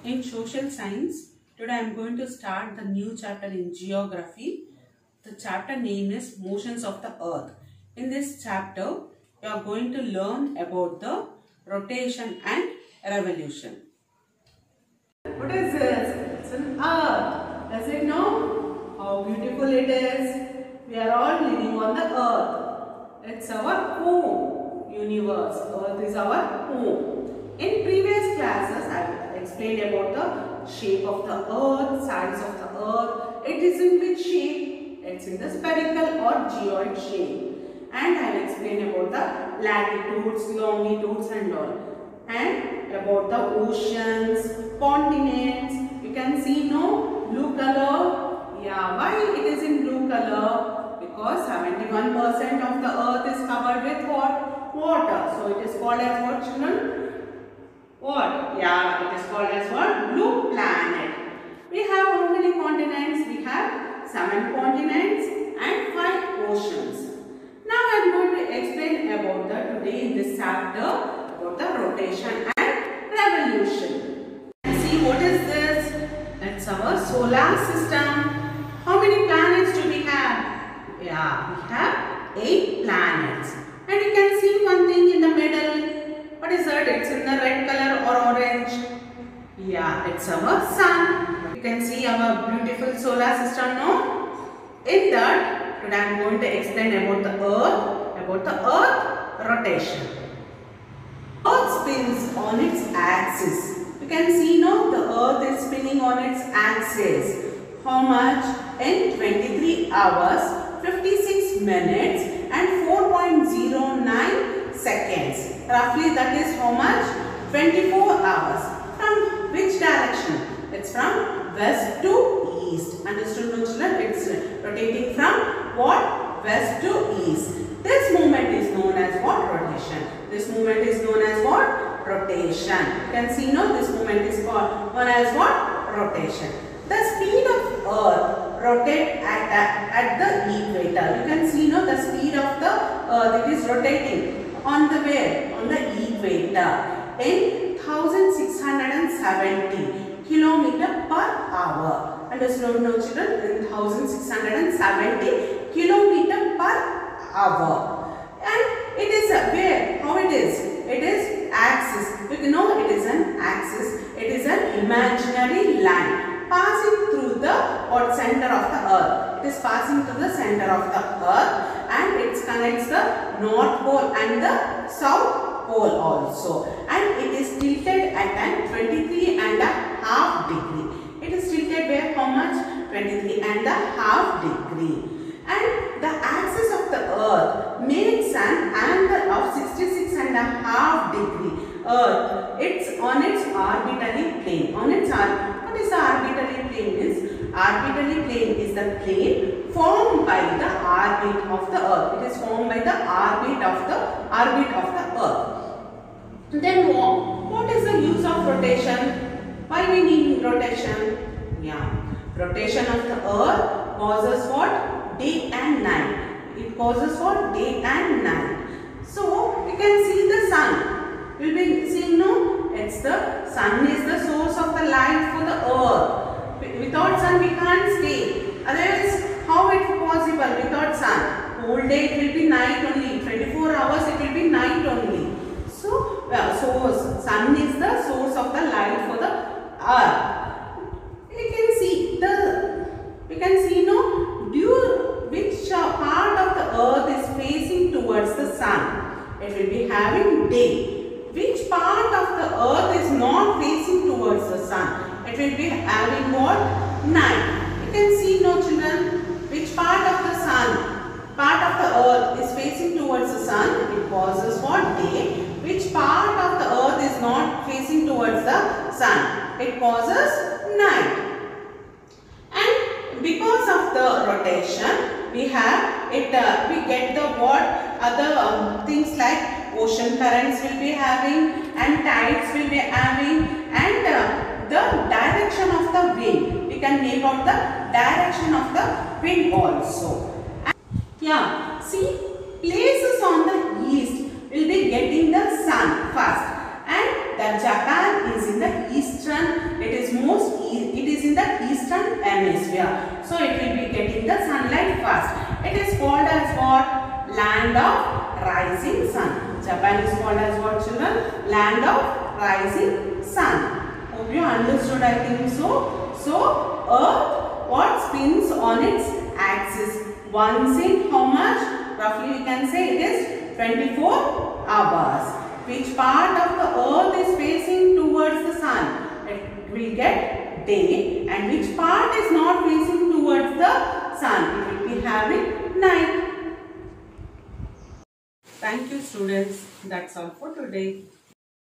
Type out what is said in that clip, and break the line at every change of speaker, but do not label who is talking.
In social science, today I am going to start the new chapter in geography. The chapter name is Motions of the Earth. In this chapter, you are going to learn about the rotation and revolution. What is this? It's an earth. Does it know how beautiful it is? We are all living on the earth. It's our home universe. Earth is our home. In previous classes, I explained about the shape of the earth, size of the earth. It is in which shape? It's in the spherical or geoid shape. And I will explain about the latitudes, longitudes and all. And about the oceans, continents. You can see no blue color. Yeah, why it is in blue color? Because 71% of the earth is covered with what? Water. So it is called as what, children? What? Yeah, it is called as what? Blue planet. We have how many continents? We have 7 continents and 5 oceans. Now I am going to explain about today in this chapter about the rotation and revolution. See, what is this? It's our solar system. How many planets do we have? Yeah, we have 8 planets. And you can see one thing in the middle. What is that? It's in the red color or orange. Yeah, it's our sun. You can see our beautiful solar system, no? In that, today I am going to explain about the earth rotation. Earth spins on its axis. You can see, no? The earth is spinning on its axis. How much? In 23 hours, 56 minutes and 4.09 seconds. Roughly that is how much? 24 hours. From which direction? It's from west to east. Understood, no children? It's rotating from what? West to east. This movement is known as what? Rotation. This movement is known as what? Rotation. You can see, no? This movement is called known as what? Rotation. The speed of earth rotate at the equator. You can see, no? The speed of the earth, it is rotating. On the where? On the equator in 1670 km per hour. Understood, no children? In 1670 km per hour. And it is where? How it is? It is axis. You know it is an axis. It is an imaginary line passing through the center of the earth. It is passing through the center of the earth. And it connects the North Pole and the South Pole also. And it is tilted at an 23.5 degree. It is tilted where? How much? 23.5 degree. And the axis of the earth makes an angle of 66.5 degree. Earth, it's on its orbitally plane. On its what is the orbitally plane is? Orbitally plane is the plane formed by the orbit of the earth. It is formed by the orbit of the earth. Then what is the use of rotation? Why we need rotation? Yeah. Rotation of the earth causes what? Day and night. It causes what? Day and night. So you can see the sun. We'll be seeing, no? It's the sun is the source of the light for the earth. Without sun we can't stay. Otherwise, how it is possible without sun? Whole day it will be night only. 24 hours it will be night only. So, sun is the source of the light for the earth. You can see, no? Which part of the earth is facing towards the sun? It will be having day. Which part of the earth is not facing towards the sun? It will be having what? Night. You can see, no children? Which part of the earth is facing towards the sun? It causes what? Day. Which part of the earth is not facing towards the sun? It causes night. And because of the rotation, we have it. We get the what? Other things like ocean currents will be having, and tides will be having, and the direction of the wind. We can make out the direction of the wind also. Yeah, see, places on the east will be getting the sun first, and the Japan is in the eastern, it is in the eastern hemisphere. So it will be getting the sunlight first. It is called as what? Land of rising sun. Japan is called as what, children? Land of rising sun. Hope you understood, I think so. So Earth what spins on its axis once in how much? Roughly we can say it is 24 hours. Which part of the earth is facing towards the sun? It will get day. And which part is not facing towards the sun? It will be having night. Thank you, students. That's all for today.